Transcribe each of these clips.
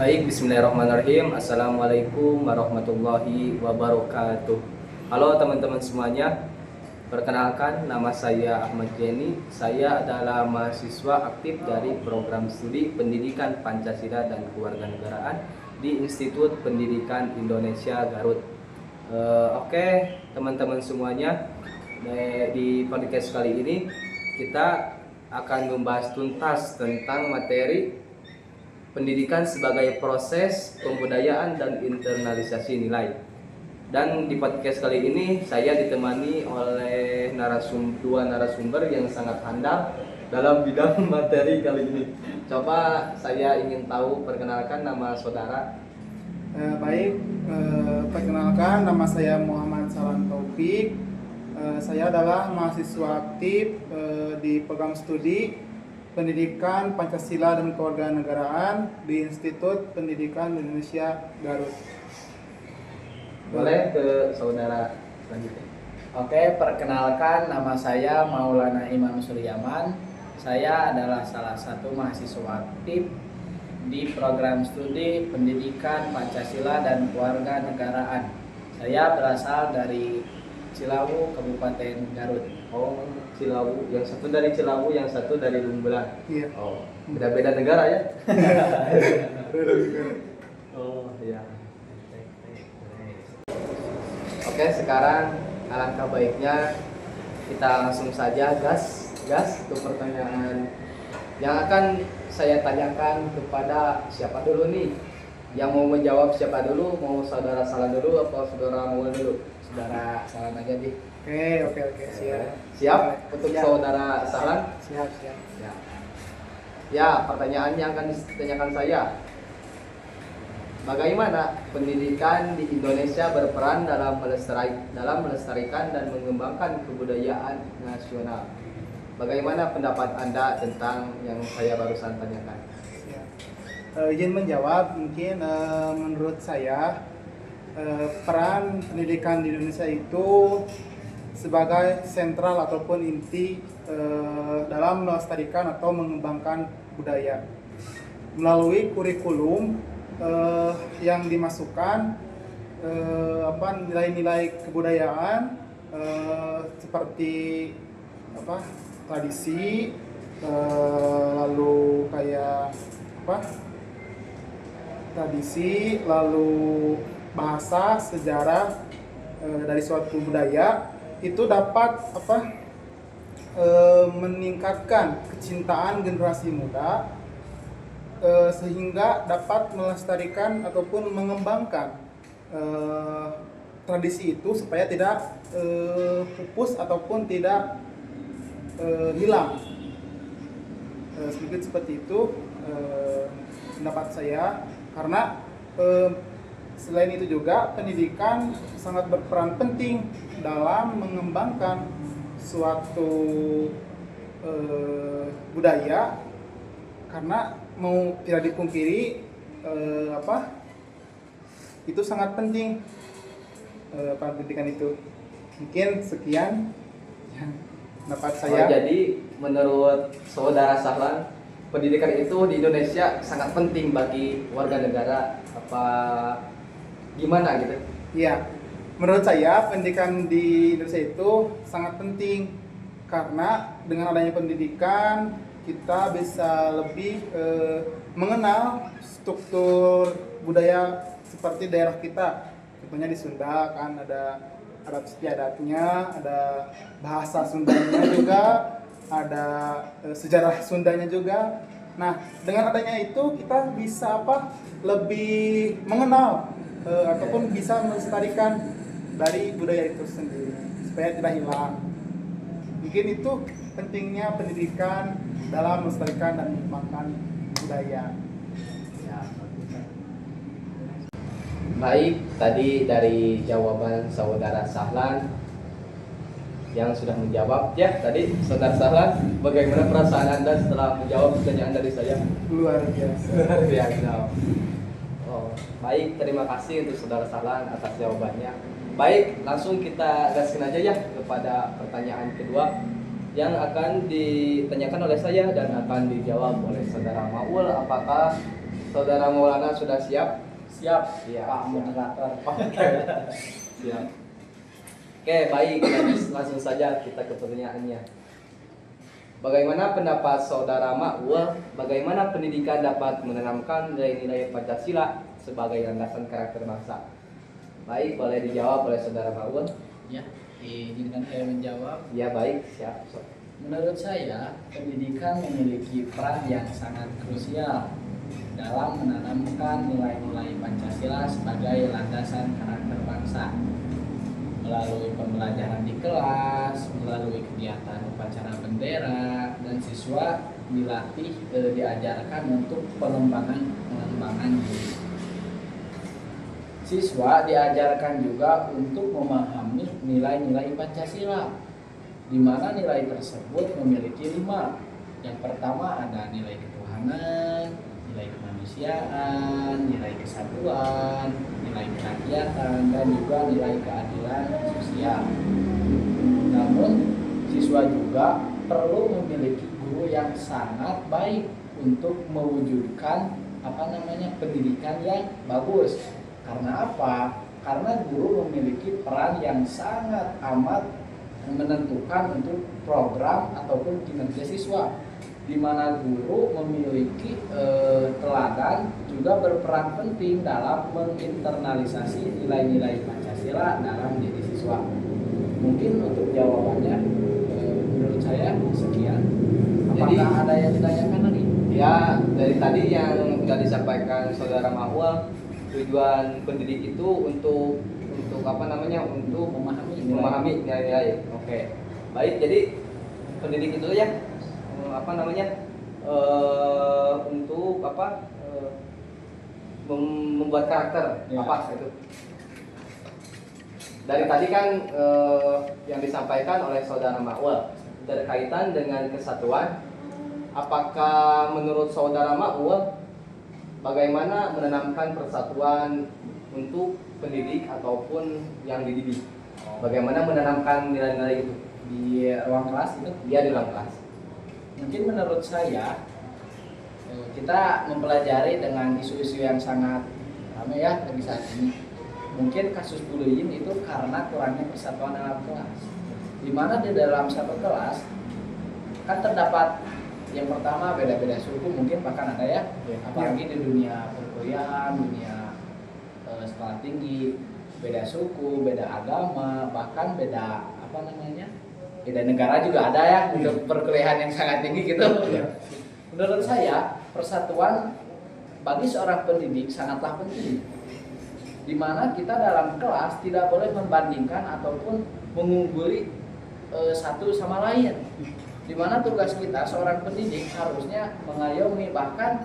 Baik, bismillahirrahmanirrahim. Assalamualaikum warahmatullahi wabarakatuh. Halo teman-teman semuanya. Perkenalkan, nama saya Ahmad Jenny. Saya adalah mahasiswa aktif dari program studi Pendidikan Pancasila dan Kewarganegaraan di Institut Pendidikan Indonesia Garut. Oke, teman-teman semuanya. Di podcast kali ini kita akan membahas tuntas tentang materi pendidikan sebagai proses pembudayaan dan internalisasi nilai. Dan di podcast kali ini saya ditemani oleh dua narasumber yang sangat handal dalam bidang materi kali ini. Coba saya ingin tahu, perkenalkan nama saudara. Perkenalkan, nama saya Muhammad Salam Taufik. Saya adalah mahasiswa aktif di program studi Pendidikan Pancasila dan Kewarganegaraan di Institut Pendidikan Indonesia Garut. Boleh ke saudara selanjutnya. Oke, perkenalkan, nama saya Maulana Imam Suryaman. Saya adalah salah satu mahasiswa aktif di program studi Pendidikan Pancasila dan Kewarganegaraan. Saya berasal dari Cilawu, Kabupaten Garut. Oh, Cilawu. Yang satu dari Cilawu, yang satu dari Lumbelan. Iya. Oh, beda-beda negara ya? Oh, iya. Oke, sekarang alangkah baiknya kita langsung saja gas ke pertanyaan yang akan saya tanyakan kepada siapa dulu nih? Yang mau menjawab siapa dulu? Mau saudara Salah dulu atau saudara Maul dulu? Saudara Salah aja deh. Oke, siap. Siap untuk Siap. saudara Salah? Siap. Ya, pertanyaan yang akan ditanyakan saya. Bagaimana pendidikan di Indonesia berperan dalam melestarikan dan mengembangkan kebudayaan nasional? Bagaimana pendapat Anda tentang yang saya barusan tanyakan? Siap. Izin menjawab, mungkin menurut saya peran pendidikan di Indonesia itu sebagai sentral ataupun inti dalam melestarikan atau mengembangkan budaya melalui kurikulum yang dimasukkan nilai-nilai kebudayaan seperti tradisi, lalu kayak tradisi, lalu bahasa, sejarah dari suatu budaya itu dapat meningkatkan kecintaan generasi muda sehingga dapat melestarikan ataupun mengembangkan tradisi itu supaya tidak pupus ataupun tidak hilang. Sedikit seperti itu pendapat saya, karena selain itu juga pendidikan sangat berperan penting dalam mengembangkan suatu budaya, karena mau tidak dipungkiri itu sangat penting pendidikan itu. Mungkin sekian yang pendapat saya. Jadi menurut saudara Sahlan, pendidikan itu di Indonesia sangat penting bagi warga negara, apa gimana gitu? Iya, menurut saya pendidikan di Indonesia itu sangat penting, karena dengan adanya pendidikan kita bisa lebih mengenal struktur budaya seperti daerah kita. Contohnya di Sunda kan ada adat istiadatnya, ada bahasa Sundanya juga, ada sejarah Sundanya juga. Nah, dengan adanya itu kita bisa lebih mengenal ataupun bisa melestarikan dari budaya itu sendiri supaya tidak hilang. Mungkin itu pentingnya pendidikan dalam melestarikan dan mengembangkan budaya. Ya, baik, tadi dari jawaban saudara Sahlan yang sudah menjawab ya tadi, saudara Sahlan, bagaimana perasaan Anda setelah menjawab pertanyaan dari saya? Luar biasa. Luar biasa. Oh, baik, terima kasih untuk saudara Sahlan atas jawabannya. Baik, langsung kita gaskin aja ya kepada pertanyaan kedua yang akan ditanyakan oleh saya dan akan dijawab oleh saudara Maul. Apakah Saudara Maulana sudah siap? Siap, Iya, Pak siap. Moderator. Siap. Oke, baik. Langsung saja kita ke pertanyaannya. Bagaimana pendapat Saudara Ma'ul? Bagaimana pendidikan dapat menanamkan nilai-nilai Pancasila sebagai landasan karakter bangsa? Baik, boleh dijawab oleh Saudara Ma'ul. Ya, izinkan saya menjawab. Ya, baik, siap. Menurut saya, pendidikan memiliki peran yang sangat krusial dalam menanamkan nilai-nilai Pancasila sebagai landasan karakter bangsa. Melalui pembelajaran di kelas, melalui kegiatan upacara bendera, dan siswa dilatih diajarkan untuk pengembangan diri. Siswa diajarkan juga untuk memahami nilai-nilai Pancasila, di mana nilai tersebut memiliki 5. Yang pertama ada nilai ketuhanan, nilai kemanusiaan, nilai kesatuan, nilai kerakyatan, dan juga nilai keadilan sosial. Namun, siswa juga perlu memiliki guru yang sangat baik untuk mewujudkan pendidikan yang bagus. Karena apa? Karena guru memiliki peran yang sangat amat menentukan untuk program ataupun kinerja siswa, di mana guru memiliki teladan juga berperan penting dalam menginternalisasi nilai-nilai Pancasila dalam diri siswa. Mungkin untuk jawabannya menurut saya sekian. Apakah Jadi, ada yang ditanyakan lagi? Ya, dari tadi yang sudah disampaikan Saudara Ma'ul, tujuan pendidik itu untuk untuk memahami nilai-nilai. Oke. Baik, jadi pendidik itu ya untuk membuat karakter Ya. itu. Dari tadi kan yang disampaikan oleh Saudara Ma'ul berkaitan dengan kesatuan. Apakah menurut Saudara Ma'ul bagaimana menanamkan persatuan untuk pendidik ataupun yang dididik? Bagaimana menanamkan nilai-nilai itu Di ruang kelas itu? dia di dalam kelas? Mungkin menurut saya kita mempelajari dengan isu-isu yang sangat ramai ya bagi saat ini. Mungkin kasus bullying itu karena kurangnya persatuan dalam kelas. Di mana di dalam satu kelas kan terdapat yang pertama beda-beda suku, mungkin bahkan ada ya, apalagi di dunia perkuliahan, dunia sekolah tinggi, beda suku, beda agama, bahkan beda beda negara juga ada ya untuk perkuliahan yang sangat tinggi gitu. Menurut saya persatuan bagi seorang pendidik sangatlah penting, di mana kita dalam kelas tidak boleh membandingkan ataupun mengungguli satu sama lain, di mana tugas kita seorang pendidik harusnya mengayomi, bahkan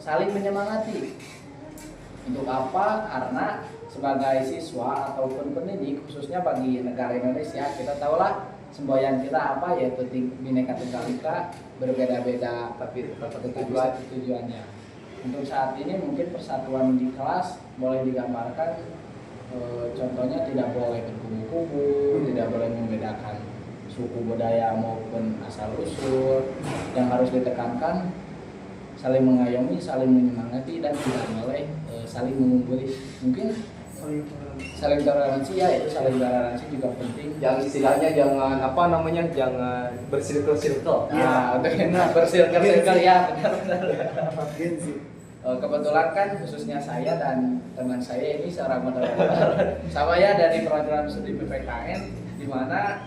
saling menyemangati. Untuk apa? Karena sebagai siswa ataupun pendidik, khususnya bagi negara Indonesia, kita tahulah semboyan kita apa, yaitu Bhinneka Tunggal Ika, berbeda-beda tapi tujuannya. Untuk saat ini mungkin persatuan di kelas boleh digambarkan contohnya tidak boleh berkubu-kubu, tidak boleh membedakan suku, budaya maupun asal usul. Yang harus ditekankan saling mengayomi, saling menyemangati, dan tidak boleh saling mengungguli. Mungkin saling toleransi ya, itu saling toleransi juga penting. Yang istilahnya jangan jangan bersirkel-sirkel. Nah, untuk bersirkel-sirkel ya, benar-benar. Gengsi. Kebetulan kan khususnya saya dan teman saya ini seorang moderator sama ya dari program studi PPKN, di mana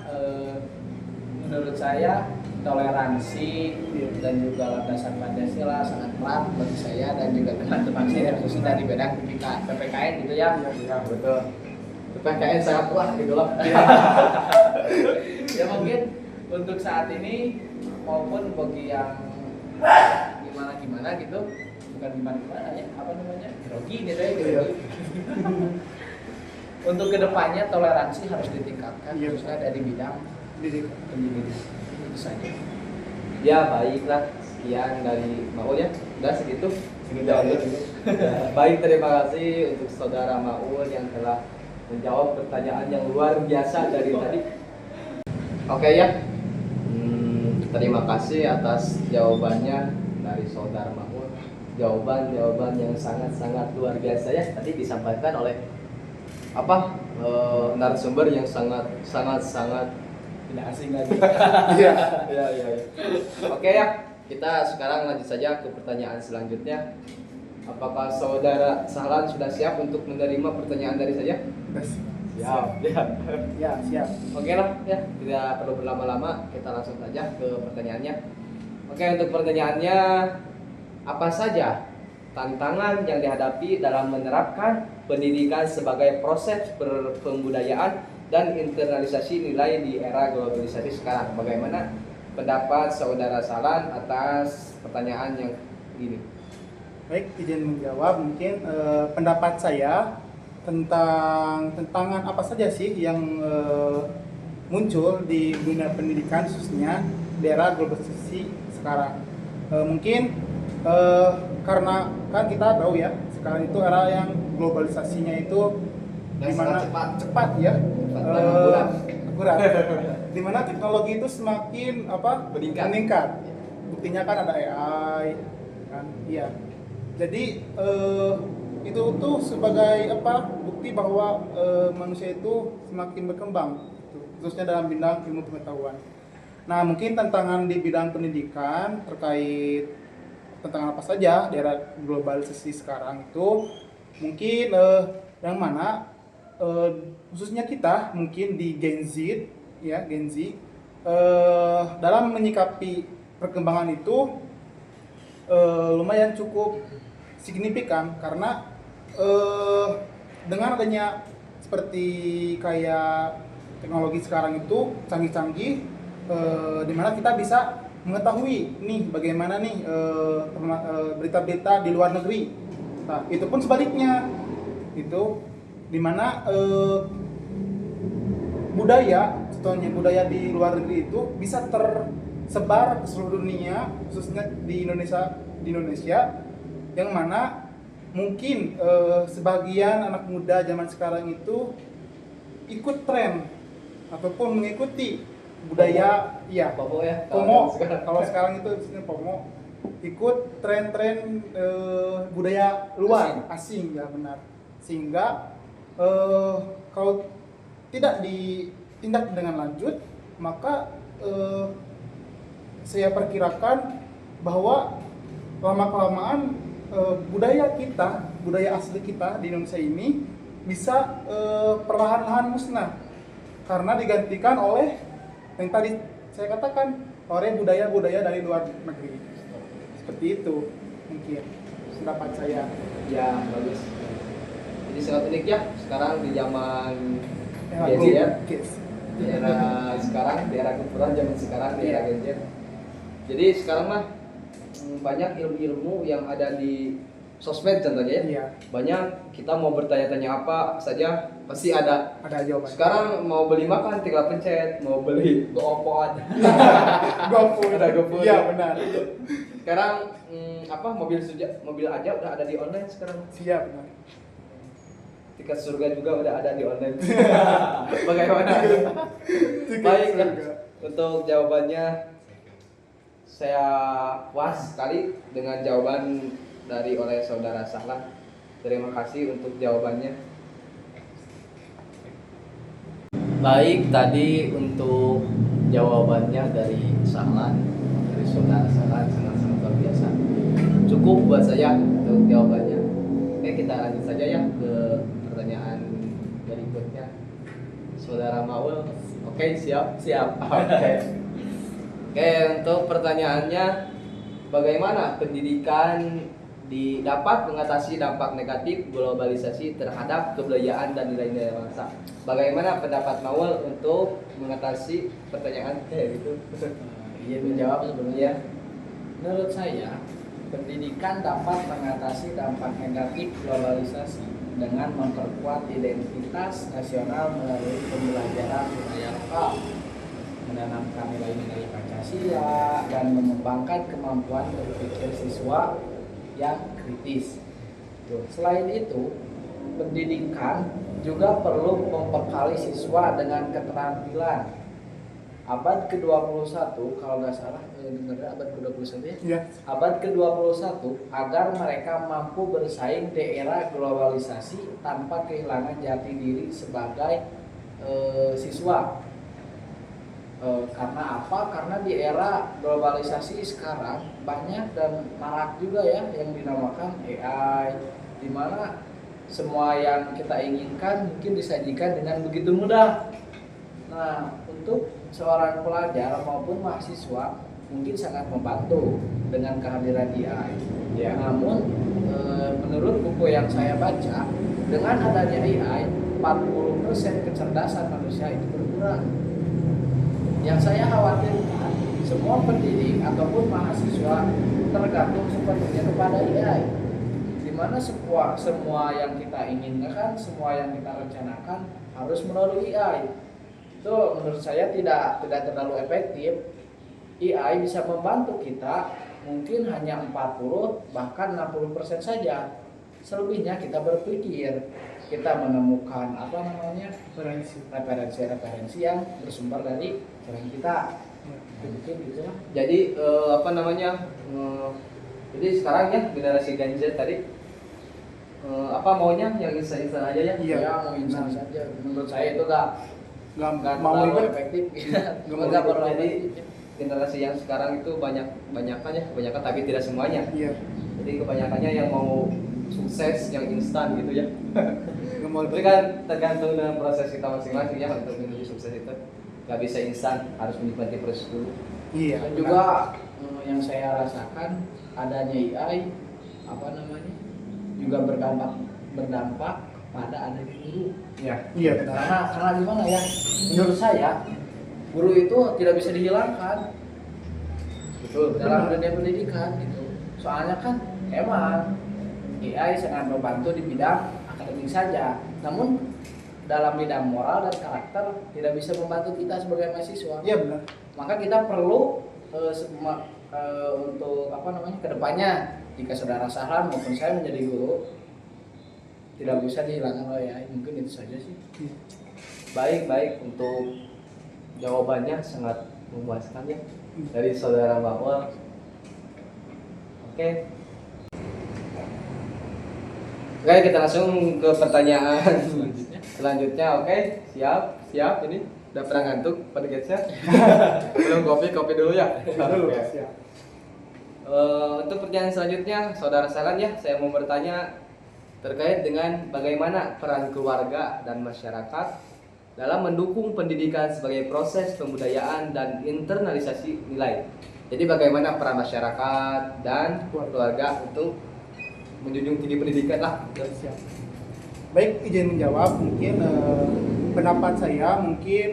menurut saya toleransi dan juga landasan Pancasila sangat erat bagi saya dan juga teman-teman saya khususnya di bidang PPKN gitu ya. Ya, betul. PPKN sangat kuat gitu loh. Ya mungkin untuk saat ini maupun bagi yang gimana gitu, bukan gimana ya, grogi gitu ya gitu. Untuk kedepannya toleransi harus ditingkatkan, khususnya dari bidang pendidikan. Itu saja. Ya, baiklah, sekian dari Ma'ul ya. Udah segitu aja. Baik, terima kasih untuk Saudara Ma'ul yang telah menjawab pertanyaan yang luar biasa dari tadi. Oke ya. Terima kasih atas jawabannya. dari saudara Mahmud. Jawaban yang sangat-sangat luar biasa ya tadi disampaikan oleh narasumber yang sangat Tidak asing lagi. Iya. ya. Oke ya, kita sekarang lanjut saja ke pertanyaan selanjutnya. Apakah saudara Sahlan sudah siap untuk menerima pertanyaan dari saya? Siap. Ya, siap. Oke lah ya, tidak perlu berlama-lama, kita langsung saja ke pertanyaannya. Oke, untuk pertanyaannya, apa saja tantangan yang dihadapi dalam menerapkan pendidikan sebagai proses pembudayaan dan internalisasi nilai di era globalisasi sekarang? Bagaimana pendapat saudara Sahlan atas pertanyaan yang ini? Baik, izin menjawab. Mungkin pendapat saya tentang tantangan apa saja sih yang muncul di dunia pendidikan khususnya di era globalisasi sekarang. Mungkin karena kan kita tahu ya sekarang itu era yang globalisasinya itu Dan dimana sangat cepat ya, akurat. Dimana teknologi itu semakin meningkat. Buktinya kan ada AI kan, iya. Jadi itu tuh sebagai bukti bahwa manusia itu semakin berkembang, khususnya dalam bidang ilmu pengetahuan. Nah, mungkin tantangan di bidang pendidikan terkait tantangan apa saja di era globalisasi sekarang itu mungkin yang mana khususnya kita mungkin di Gen Z dalam menyikapi perkembangan itu lumayan cukup signifikan karena dengan adanya seperti kayak teknologi sekarang itu canggih-canggih, di mana kita bisa mengetahui nih bagaimana nih berita-berita di luar negeri. Nah, itu pun sebaliknya, itu di mana contohnya budaya di luar negeri itu bisa tersebar ke seluruh dunia, khususnya di Indonesia, yang mana mungkin sebagian anak muda zaman sekarang itu ikut tren ataupun mengikuti budaya FOMO. Kalau sekarang itu istilahnya FOMO, ikut tren-tren budaya luar asing ya, benar. Sehingga kalau tidak ditindak dengan lanjut, maka saya perkirakan bahwa lama-kelamaan budaya asli kita di Indonesia ini bisa perlahan-lahan musnah karena digantikan oleh yang tadi saya katakan, oleh budaya-budaya dari luar negeri. Seperti itu mungkin pendapat saya. Ya, bagus. Jadi sangat unik ya sekarang di zaman Ya, Gen Z ya. yes. Di era sekarang, di era kebetulan zaman sekarang di era Gen Z. Jadi sekarang mah banyak ilmu-ilmu yang ada di sosmed contohnya ya. Iya. Banyak kita mau bertanya-tanya apa saja pasti ada. Ada jawaban. Sekarang mau beli makan tinggal pencet, mau beli GoFood. GoFood. Ada GoFood. Iya, benar. Sekarang mobil aja udah ada di online sekarang. Iya, benar. Tiket surga juga udah ada di online. Bagaimana? Tiket Baiklah. surga. Untuk jawabannya saya puas sekali dengan jawaban dari oleh saudara Sahlan. Terima kasih untuk jawabannya. Baik, tadi untuk jawabannya dari Sahlan, dari saudara Sahlan sangat-sangat luar biasa. Cukup buat saya untuk jawabannya. Oke, kita lanjut saja ya ke pertanyaan berikutnya. Saudara Maul, oke, siap? Siap. Oke, untuk pertanyaannya, bagaimana pendidikan dapat mengatasi dampak negatif globalisasi terhadap kebudayaan dan nilai-nilai bangsa? Bagaimana pendapat Maul untuk mengatasi pertanyaan kayak gitu? Izin menjawab sebelumnya. Menurut saya, pendidikan dapat mengatasi dampak negatif globalisasi dengan memperkuat identitas nasional melalui pembelajaran budaya lokal, menanamkan nilai-nilai Pancasila, dan mengembangkan kemampuan berpikir siswa yang kritis. Selain itu, pendidikan juga perlu membekali siswa dengan keterampilan abad ke-21 kalau nggak salah bener abad ke-21 ya. Iya. Abad ke-21 agar mereka mampu bersaing di era globalisasi tanpa kehilangan jati diri sebagai siswa. Karena apa? Karena di era globalisasi sekarang banyak dan marak juga ya yang dinamakan AI, di mana semua yang kita inginkan mungkin disajikan dengan begitu mudah. Nah, untuk seorang pelajar maupun mahasiswa mungkin sangat membantu dengan kehadiran AI. Ya. Namun menurut buku yang saya baca, dengan adanya AI, 40% kecerdasan manusia itu berkurang. Yang saya khawatirkan, semua pendidik ataupun mahasiswa tergantung sepenuhnya kepada AI, di mana semua yang kita inginkan, semua yang kita rencanakan harus melalui AI. Itu menurut saya tidak terlalu efektif. AI bisa membantu kita mungkin hanya 40 bahkan 60% saja. Selebihnya kita berpikir, kita menemukan referensi yang bersumber dari pikiran kita. Mungkin gitu lah. Jadi jadi sekarang ya generasi Gen Z tadi maunya yang instan-instan aja ya. Iya. Ya mau instan saja. Menurut saya itu nggak mau terlalu ribet. efektif. mau Nggak ribet. perlu Jadi efektif. generasi yang sekarang itu kebanyakan tapi tidak semuanya. Iya. Jadi kebanyakannya yang mau sukses yang instan gitu ya. Nggak mau Tapi kan tergantung dengan proses kita masing-masing ya untuk menuju sukses itu. Gak bisa instan, harus menikmati proses dulu. Iya. Dan juga yang saya rasakan adanya AI juga berdampak pada adanya guru. Ya. Iya benar. Karena gimana ya? Menurut saya guru itu tidak bisa dihilangkan Betul. dalam dunia pendidikan gitu. Soalnya kan emang AI sangat membantu di bidang akademik saja. Namun dalam bidang moral dan karakter tidak bisa membantu kita sebagai mahasiswa. Iya benar. Maka kita perlu untuk kedepannya jika saudara Sahlan maupun saya menjadi guru tidak bisa dihilangkan oleh AI. Mungkin itu saja sih. Baik untuk jawabannya sangat memuaskan ya dari saudara Mawar. Oke, kita langsung ke pertanyaan selanjutnya. Oke, siap. Ini udah pernah ngantuk pada guysnya? Belum kopi dulu ya. Dulu, Oke. siap. Untuk pertanyaan selanjutnya, saudara Salan ya, saya mau bertanya terkait dengan bagaimana peran keluarga dan masyarakat dalam mendukung pendidikan sebagai proses pembudayaan dan internalisasi nilai. Jadi bagaimana peran masyarakat dan keluarga untuk menjunjung tinggi pendidikan lah. Siap. Baik, izin menjawab. Mungkin pendapat saya mungkin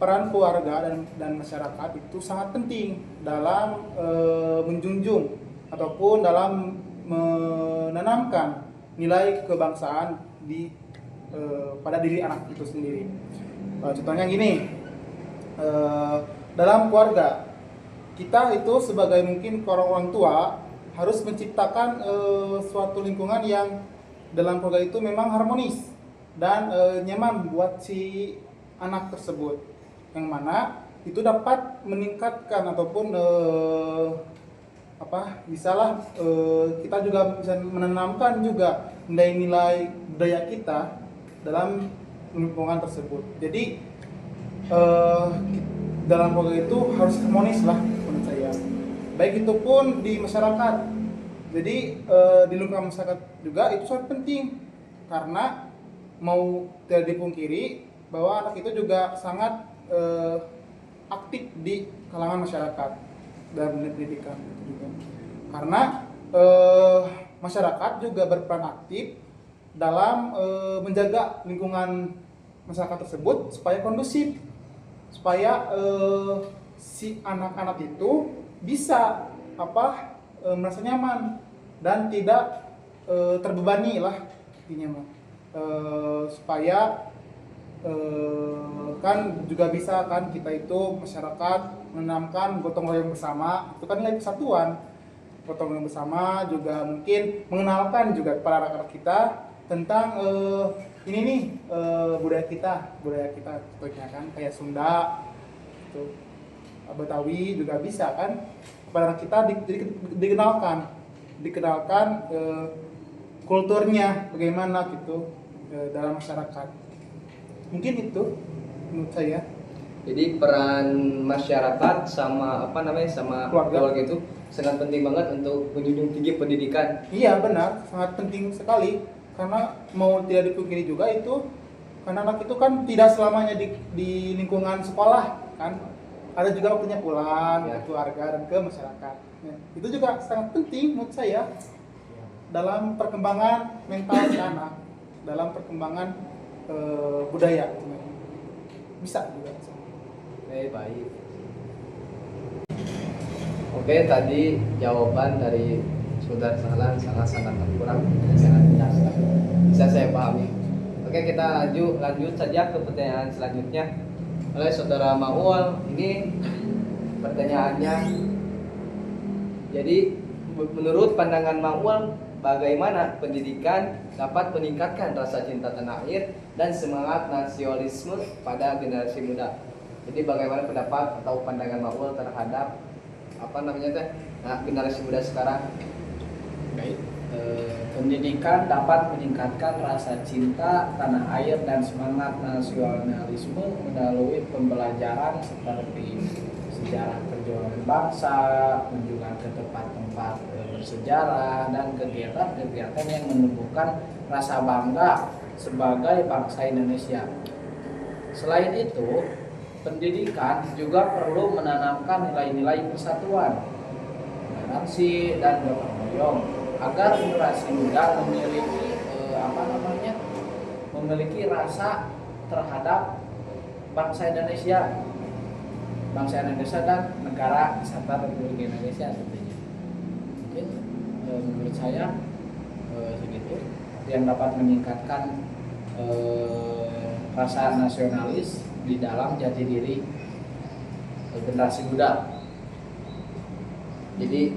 peran keluarga dan masyarakat itu sangat penting dalam menjunjung ataupun dalam menanamkan nilai kebangsaan pada diri anak itu sendiri. Contohnya gini, dalam keluarga kita itu sebagai mungkin orang tua harus menciptakan suatu lingkungan yang dalam keluarga itu memang harmonis dan nyaman buat si anak tersebut, yang mana itu dapat meningkatkan ataupun bisalah kita juga bisa menanamkan juga nilai-nilai budaya kita dalam lingkungan tersebut. Jadi dalam keluarga itu harus harmonis lah menurut saya. Baik itu pun di masyarakat. Jadi di lingkungan masyarakat juga itu sangat penting, karena mau tidak dipungkiri bahwa anak itu juga sangat aktif di kalangan masyarakat dalam dunia pendidikan juga. Karena masyarakat juga berperan aktif dalam menjaga lingkungan masyarakat tersebut supaya kondusif, supaya si anak-anak itu bisa merasa nyaman dan tidak terbebani lah intinya, supaya kan juga bisa kan kita itu masyarakat menanamkan gotong royong bersama, itu kan nilai persatuan. Gotong royong bersama juga mungkin mengenalkan juga kepada anak-anak kita tentang budaya kita contohnya kan kayak Sunda, gitu. Betawi juga bisa kan, kepada anak kita dikenalkan kulturnya bagaimana gitu dalam masyarakat. Mungkin itu menurut saya. Jadi peran masyarakat sama sama keluarga itu sangat penting banget untuk menjunjung tinggi pendidikan. Iya benar, sangat penting sekali, karena mau tidak dipungkiri juga itu, karena anak itu kan tidak selamanya di lingkungan sekolah kan, ada juga waktunya pulang ke keluarga dan ke masyarakat. Ya, itu juga sangat penting menurut saya dalam perkembangan mental si anak, dalam perkembangan budaya bisa juga. Baik. Oke, tadi jawaban dari Saudara Sahlan sangat-sangat kurang, sangat jelas, bisa saya pahami. Oke, kita lanjut saja ke pertanyaan selanjutnya oleh Saudara Maul. Ini pertanyaannya, jadi menurut pandangan Maul, bagaimana pendidikan dapat meningkatkan rasa cinta tanah air dan semangat nasionalisme pada generasi muda? Jadi bagaimana pendapat atau pandangan Maul terhadap generasi muda sekarang? Baik, pendidikan dapat meningkatkan rasa cinta tanah air dan semangat nasionalisme melalui pembelajaran seperti sejarah perjuangan bangsa, kunjungan ke tempat-tempat bersejarah, dan kegiatan-kegiatan yang menumbuhkan rasa bangga sebagai bangsa Indonesia. Selain itu, pendidikan juga perlu menanamkan nilai-nilai persatuan, toleransi, dan gotong royong agar generasi muda memiliki rasa terhadap bangsa Indonesia dan negara kesatuan Republik Indonesia tentunya. Mungkin menurut saya segitu yang dapat meningkatkan rasa nasionalis di dalam jati diri generasi muda. Jadi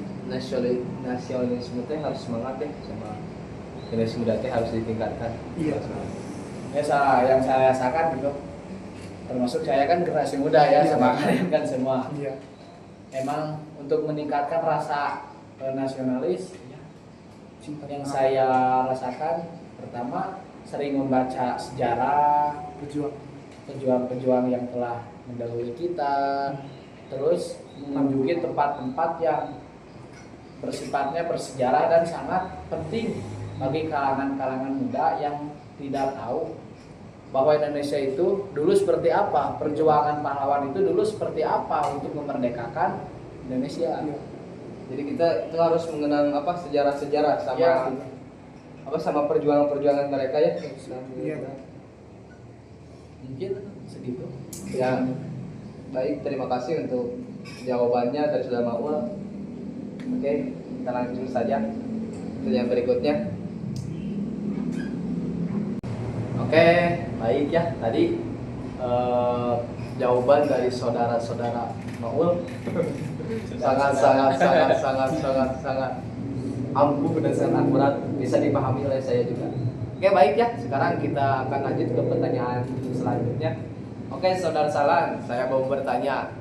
nasionalisme teh harus semangat ya, sama generasi muda teh harus ditingkatkan. Iya. Ya, yang saya rasakan gitu, termasuk saya kan generasi muda ya, sama kalian kan semua. Iya. Emang untuk meningkatkan rasa nasionalis yang saya rasakan, pertama sering membaca sejarah pejuang-pejuang yang telah mendahului kita, terus mengunjungi tempat-tempat yang bersifatnya bersejarah dan sangat penting bagi kalangan-kalangan muda yang tidak tahu bahwa Indonesia itu dulu seperti apa, perjuangan pahlawan itu dulu seperti apa untuk memerdekakan Indonesia. Jadi kita itu harus mengenang sejarah-sejarah sama perjuangan-perjuangan mereka ya. Iya. Mungkin segitu. Ya, baik, terima kasih untuk jawabannya dari Saudara Maul. Oke, kita lanjut saja ke yang berikutnya. Oke, baik ya. Tadi jawaban dari saudara-saudara Maul sangat ampuh dan sangat akurat, bisa dipahami oleh saya juga. Oke, baik ya. Sekarang kita akan lanjut ke pertanyaan selanjutnya. Oke, Saudara Sahlan, saya mau bertanya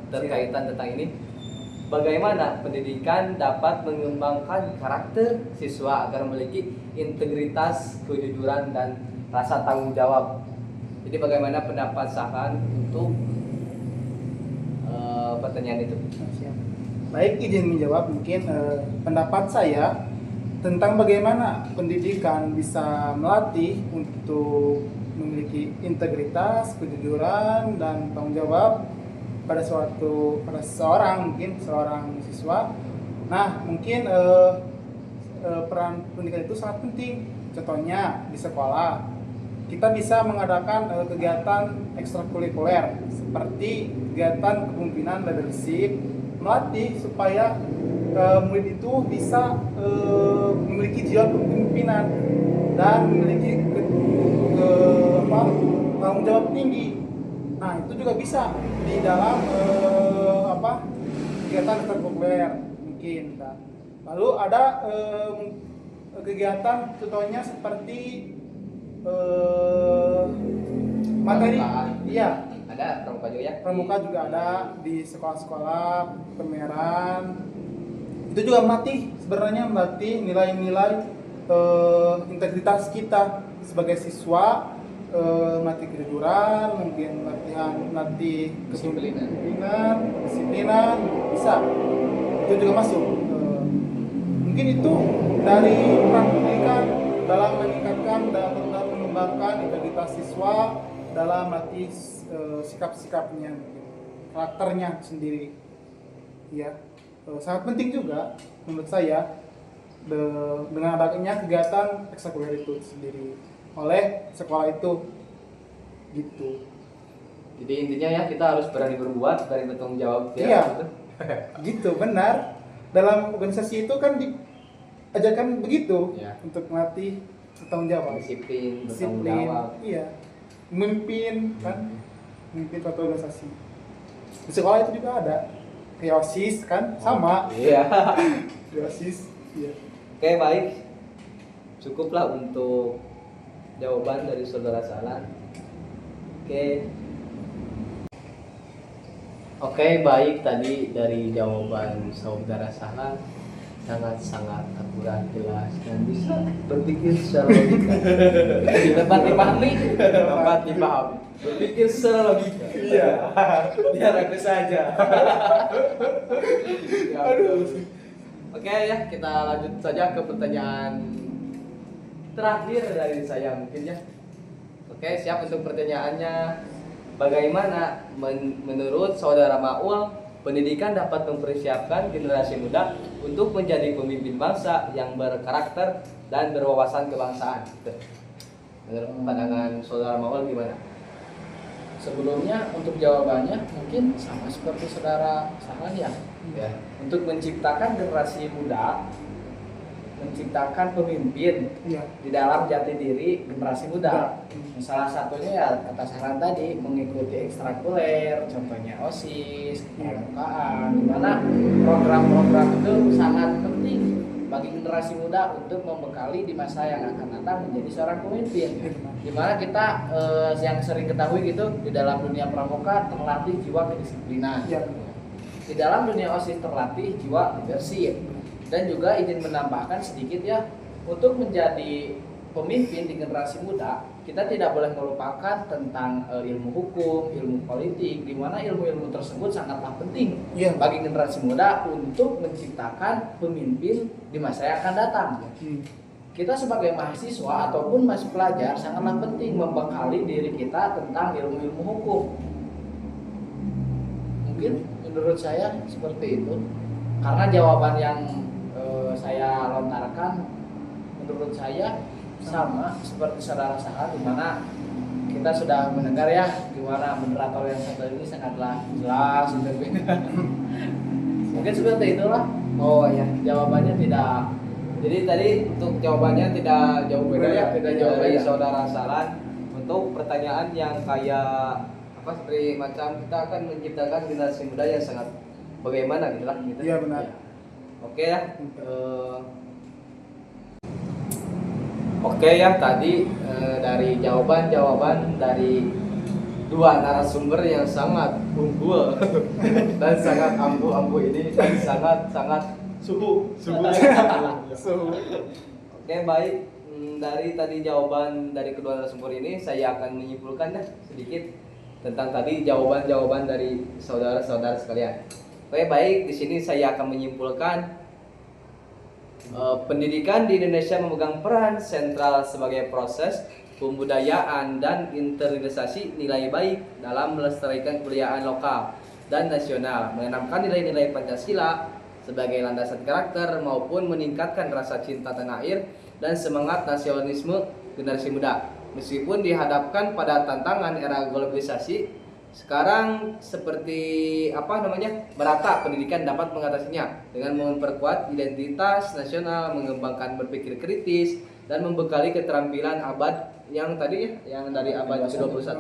terkaitan tentang ini. Bagaimana pendidikan dapat mengembangkan karakter siswa agar memiliki integritas, kejujuran, dan rasa tanggung jawab? Jadi bagaimana pendapat Sahlan untuk pertanyaan itu? Baik, izin menjawab mungkin pendapat saya tentang bagaimana pendidikan bisa melatih untuk memiliki integritas, kejujuran, dan tanggung jawab pada seorang siswa. Nah, mungkin peran pendidikan itu sangat penting. Contohnya di sekolah kita bisa mengadakan kegiatan ekstrakurikuler seperti kegiatan kepemimpinan leadership, melatih supaya murid itu bisa memiliki jiwa kepemimpinan dan memiliki tanggung jawab tinggi. Nah, itu juga bisa di dalam kegiatan ekstrakurikuler mungkin. Nah, lalu ada kegiatan contohnya seperti materi, iya, ada pramuka juga ya. Pramuka juga ada di sekolah-sekolah pemeran. Itu juga melatih nilai-nilai integritas kita sebagai siswa, melatih kejujuran, mungkin melatih kedisiplinan, bisa. Itu juga masuk. Mungkin itu dari peran pendidikan dalam meningkatkan dan mengembangkan integritas siswa dalam melatih sikap-sikapnya, karakternya sendiri. Ya, sangat penting juga menurut saya dengan adanya kegiatan ekstrakurikuler itu sendiri oleh sekolah itu, gitu. Jadi intinya ya kita harus berani berbuat, berani bertanggung jawab ya. Iya. Gitu. Gitu, benar. Dalam organisasi itu kan diajarkan begitu, Ya. untuk melatih bertanggung jawab. Disiplin, bertanggung jawab. Iya. Memimpin kan, memimpin suatu organisasi. Di sekolah itu juga ada. Kayak OSIS kan, sama. Iya. Di OSIS, iya. Oke, baik. Cukuplah untuk jawaban dari saudara Salan. Oke, baik, tadi dari jawaban saudara Salan sangat-sangat akurat, jelas, dan bisa berpikir secara logika. Dapat dipahami, berpikir secara logika. Iya. Biar aku saja. Ya, Aduh. Oke ya, kita lanjut saja ke pertanyaan terakhir dari saya mungkin ya. Oke, siap untuk pertanyaannya. Bagaimana menurut saudara Maul, pendidikan dapat mempersiapkan generasi muda untuk menjadi pemimpin bangsa yang berkarakter dan berwawasan kebangsaan? Menurut pandangan saudara Maul gimana? Sebelumnya untuk jawabannya mungkin sama seperti saudara Salan ya. Ya. Untuk menciptakan generasi muda, menciptakan pemimpin Iya. di dalam jati diri generasi muda. Salah satunya ya kata Salan tadi, mengikuti ekstrakurikuler, contohnya OSIS, kepramukaan, di mana program-program itu sangat penting bagi generasi muda untuk membekali di masa yang akan datang menjadi seorang pemimpin. Di mana kita yang sering ketahui gitu, di dalam dunia pramuka terlatih jiwa kedisiplinan. Iya. Di dalam dunia OSIS terlatih jiwa leadership. Dan juga ingin menambahkan sedikit ya, untuk menjadi pemimpin di generasi muda, kita tidak boleh melupakan tentang ilmu hukum, ilmu politik, di mana ilmu-ilmu tersebut sangatlah penting Iya. bagi generasi muda untuk menciptakan pemimpin di masa yang akan datang. Kita sebagai mahasiswa ataupun masih pelajar sangatlah penting membekali diri kita tentang ilmu-ilmu hukum. Mungkin menurut saya seperti itu. Karena jawaban yang saya lontarkan menurut saya sama seperti saudara Sahat, di mana kita sudah mendengar ya gimana moderator yang satu ini sangatlah jelas mungkin seperti itulah. Oh ya. Jawabannya tidak. Jadi tadi untuk jawabannya tidak jauh beda ya, Tidak jauh dari beda. saudara Salan. Untuk pertanyaan yang kayak apa seperti macam kita akan menciptakan generasi muda yang sangat bagaimana gitu lah gitu. Iya, benar. Oke ya. Oke ya, tadi dari jawaban-jawaban dari dua narasumber yang sangat unggul dan sangat ampuh ini dan sangat suhu. Oke, baik. Dari tadi jawaban dari kedua narasumber ini, saya akan menyimpulkan sedikit tentang tadi jawaban-jawaban dari saudara-saudara sekalian. Oke, baik. Di sini saya akan menyimpulkan pendidikan di Indonesia memegang peran sentral sebagai proses pembudayaan dan internalisasi nilai baik dalam melestarikan kebudayaan lokal dan nasional, menanamkan nilai-nilai Pancasila sebagai landasan karakter maupun meningkatkan rasa cinta tanah air dan semangat nasionalisme generasi muda. Meskipun dihadapkan pada tantangan era globalisasi sekarang seperti merata, pendidikan dapat mengatasinya dengan memperkuat identitas nasional, mengembangkan berpikir kritis dan membekali keterampilan abad yang dari abad ke-21.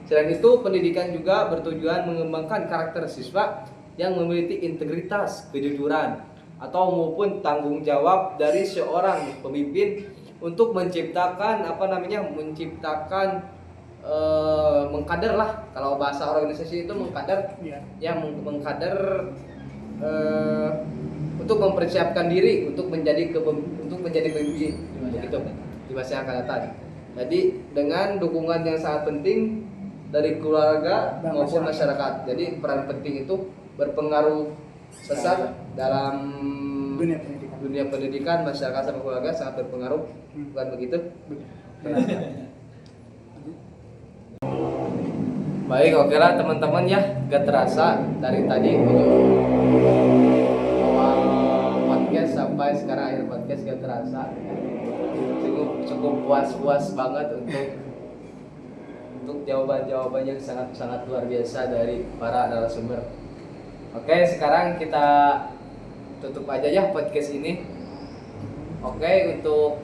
Selain itu, pendidikan juga bertujuan mengembangkan karakter siswa yang memiliki integritas, kejujuran atau maupun tanggung jawab dari seorang pemimpin untuk menciptakan mengkader lah, kalau bahasa organisasi itu mengkader, Iya. ya mengkader untuk mempersiapkan diri untuk menjadi pemimpin begitu di masa yang akan datang. Jadi dengan dukungan yang sangat penting dari keluarga Dan maupun masyarakat. masyarakat. Jadi peran penting itu berpengaruh besar dalam Dunia pendidikan. pendidikan, masyarakat sama keluarga sangat berpengaruh, bukan begitu? Benar. Baik, oke lah teman-teman ya, gak terasa dari tadi awal podcast sampai sekarang akhir podcast gak terasa. Cukup puas banget untuk jawaban-jawaban yang sangat luar biasa dari para narasumber. Oke, sekarang kita tutup aja ya podcast ini. Oke, untuk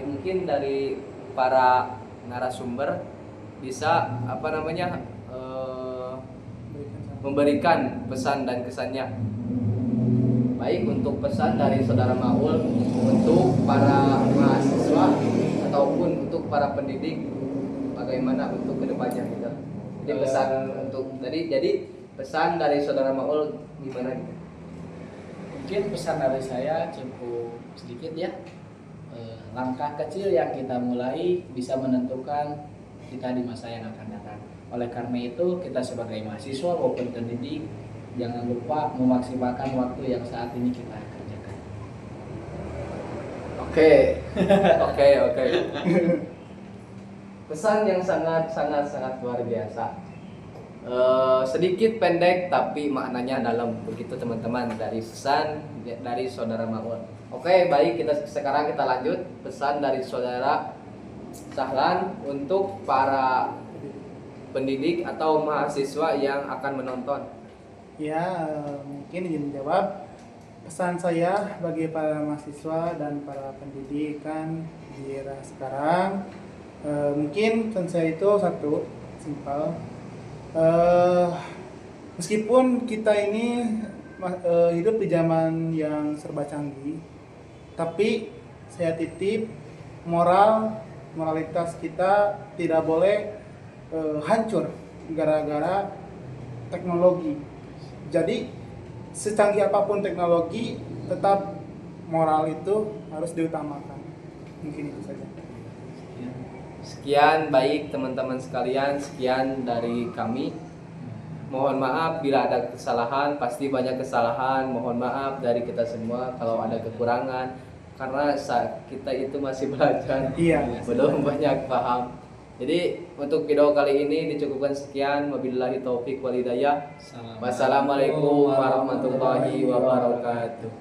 mungkin dari para narasumber bisa memberikan pesan dan kesannya. Baik untuk pesan dari saudara Maul untuk para mahasiswa ataupun untuk para pendidik, bagaimana untuk kedepannya gitu. Jadi pesan jadi pesan dari saudara Maul gimana gitu? Mungkin pesan dari saya cukup sedikit ya. Langkah kecil yang kita mulai bisa menentukan kita di masa yang akan datang. Oleh karena itu kita sebagai mahasiswa maupun pendidik jangan lupa memaksimalkan waktu yang saat ini kita kerjakan. Oke. Pesan yang sangat luar biasa. Sedikit pendek tapi maknanya dalam, begitu teman-teman, dari pesan dari saudara Maul. Oke, baik, sekarang kita lanjut pesan dari saudara Sahlan untuk para pendidik atau mahasiswa yang akan menonton. Ya, mungkin izin jawab. Pesan saya bagi para mahasiswa dan para pendidikan di era sekarang, mungkin pesan saya itu satu, simpel. Meskipun kita ini hidup di zaman yang serba canggih, tapi saya titip moralitas kita tidak boleh hancur gara-gara teknologi. Jadi secanggih apapun teknologi, tetap moral itu harus diutamakan. Mungkin itu saja. Sekian, baik teman-teman sekalian, sekian dari kami. Mohon maaf bila ada kesalahan, pasti banyak kesalahan. Mohon maaf dari kita semua kalau ada kekurangan, karena kita itu masih belajar, Iya. belum banyak paham. Jadi untuk video kali ini dicukupkan sekian. Wabillahi taufik wal hidayah. Wassalamualaikum warahmatullahi wabarakatuh.